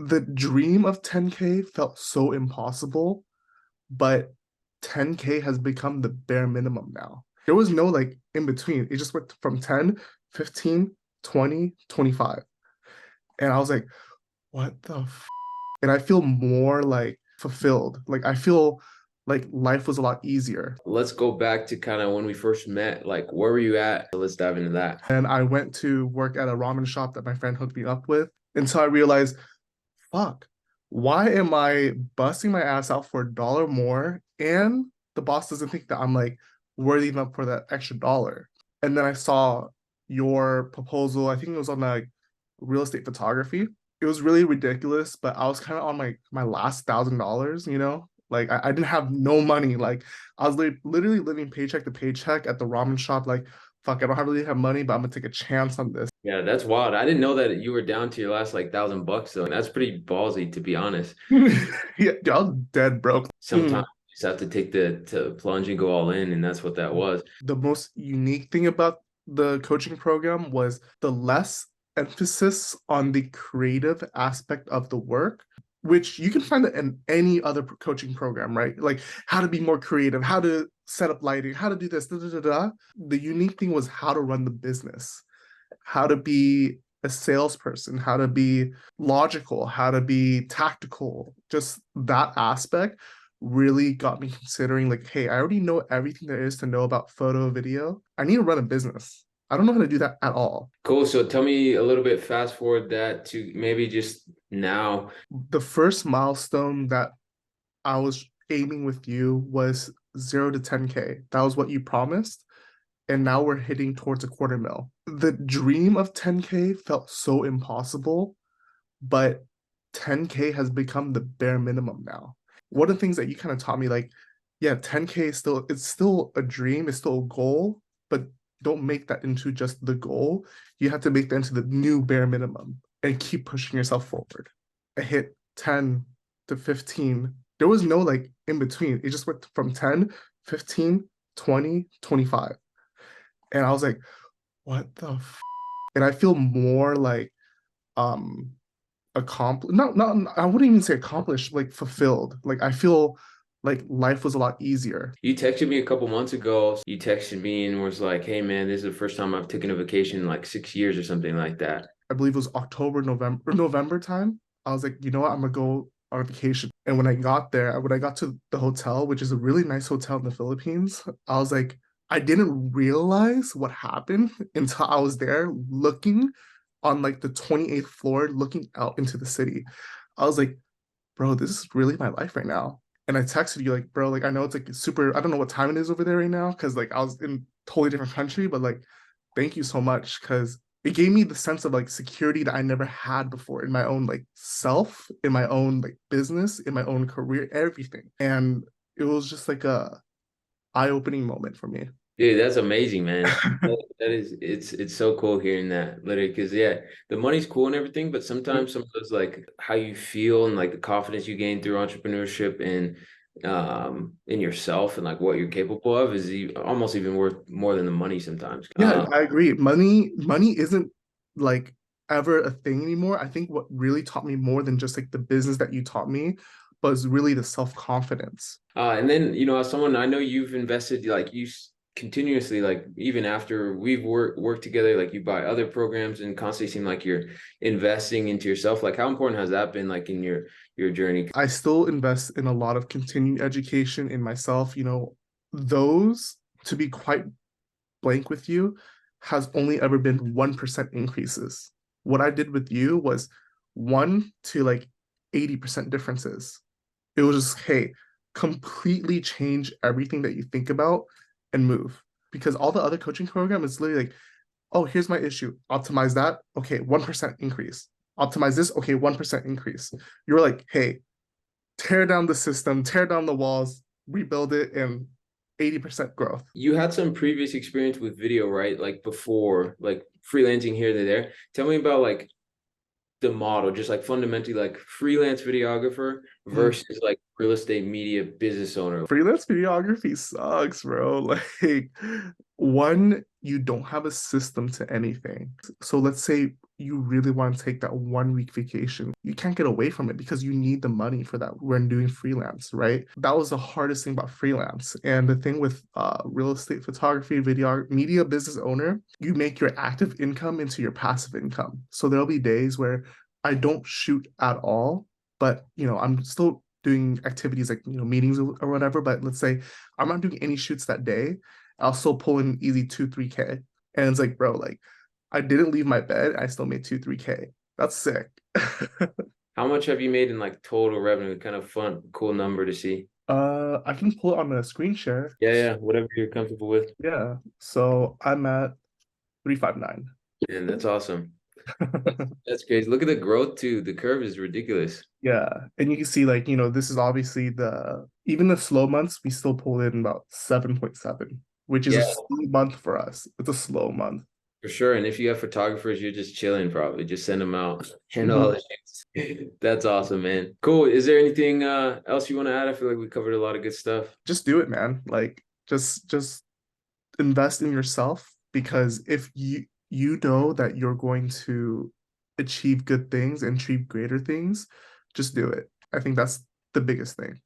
The dream of 10K felt so impossible, but 10K has become the bare minimum now. There was no like in between. It just went from 10, 15, 20, 25. And I was like, what the f-? And I feel more like fulfilled. Like I feel like life was a lot easier. Let's go back to kind of when we first met. Like, where were you at? Let's dive into that. And I went to work at a ramen shop that my friend hooked me up with until I realized, fuck, why am I busting my ass out for $1 more? And the boss doesn't think that I'm like worthy enough for that extra dollar. And then I saw your proposal. I think it was on like real estate photography. It was really ridiculous, but I was kind of on my last $1,000, you know? Like I didn't have no money. Like I was literally living paycheck to paycheck at the ramen shop. Like, fuck, I don't really have money, but I'm gonna take a chance on this. Yeah, that's wild. I didn't know that you were down to your last like $1,000 though. And that's pretty ballsy, to be honest. Yeah, dude, I was dead broke. Sometimes you just have to take the plunge and go all in, and that's what that was. The most unique thing about the coaching program was the less emphasis on the creative aspect of the work, which you can find it in any other coaching program, right? Like how to be more creative, how to set up lighting, how to do this, da, da, da, da. The unique thing was how to run the business, how to be a salesperson, how to be logical, how to be tactical. Just that aspect really got me considering like, hey, I already know everything there is to know about photo, video. I need to run a business. I don't know how to do that at all. Cool. So tell me a little bit, fast forward that to maybe just now. The first milestone that I was aiming with you was 0 to 10K. That was what you promised. And now we're hitting towards a quarter mil. The dream of 10K felt so impossible, but 10K has become the bare minimum now. One of the things that you kind of taught me, like, yeah, 10K is still, it's still a dream, it's still a goal, but don't make that into just the goal. You have to make that into the new bare minimum and keep pushing yourself forward. I hit 10 to 15. There was no like in between. It just went from 10, 15, 20, 25. And I was like, what the f-? And I feel more like um accomplished, not I wouldn't even say accomplished, like fulfilled. Like I feel like life was a lot easier. You texted me a couple months ago. You texted me and was like, "Hey man, this is the first time I've taken a vacation in like 6 years or something like that." I believe it was October, November time. I was like, you know what, I'm gonna go on a vacation. And when I got there, when I got to the hotel, which is a really nice hotel in the Philippines, I was like, I didn't realize what happened until I was there looking on like the 28th floor, looking out into the city. I was like, bro, this is really my life right now. And I texted you like, bro, like I know it's like super, I don't know what time it is over there right now, because like I was in a totally different country, but like thank you so much because it gave me the sense of like security that I never had before in my own like self, in my own like business, in my own career, everything. And it was just like a eye-opening moment for me. Dude, that's amazing, man. That is, it's so cool hearing that, literally, because yeah, the money's cool and everything, but sometimes some of those like how you feel and like the confidence you gain through entrepreneurship and in yourself and like what you're capable of is almost even worth more than the money sometimes. Yeah, I agree. Money isn't like ever a thing anymore. I think what really taught me more than just like the business that you taught me was really the self-confidence. And then, as someone I know you've invested, like continuously, like even after we've worked together, like you buy other programs and constantly seem like you're investing into yourself. Like how important has that been like in your journey? I still invest in a lot of continuing education in myself. Those, to be quite blank with you, has only ever been 1% increases. What I did with you was 1 to like 80% differences. It was just, hey, completely change everything that you think about and move. Because all the other coaching program is literally like, oh, here's my issue. Optimize that. Okay, 1% increase. Optimize this. Okay, 1% increase. You're like, hey, tear down the system, tear down the walls, rebuild it, and 80% growth. You had some previous experience with video, right? Like before, like freelancing here and there. Tell me about like the model, just like fundamentally like freelance videographer versus like real estate media business owner. Freelance videography sucks, bro. Like, one, you don't have a system to anything. So let's say you really want to take that 1 week vacation, you can't get away from it because you need the money for that when doing freelance, right? That was the hardest thing about freelance. And the thing with real estate photography, video, media business owner, you make your active income into your passive income. So there'll be days where I don't shoot at all, but I'm still doing activities like meetings or whatever. But let's say I'm not doing any shoots that day, I'll still pull in easy 2-3K. And it's like, bro, like I didn't leave my bed. I still made 2-3K. That's sick. How much have you made in like total revenue? Kind of fun, cool number to see. I can pull it on a screen share. Yeah, yeah, whatever you're comfortable with. Yeah. So I'm at 359. And that's awesome. That's crazy. Look at the growth too. The curve is ridiculous. Yeah. And you can see like, this is obviously even the slow months, we still pulled in about 7.7, which is a Yeah, slow month for us. It's a slow month. for sure. And if you have photographers, you're just chilling probably. Just send them out and all Mhm. the shit. That's awesome, man. Cool. Is there anything else you want to add? I feel like we covered a lot of good stuff. Just do it, man. Like just invest in yourself because if you know that you're going to achieve good things and achieve greater things, just do it. I think that's the biggest thing.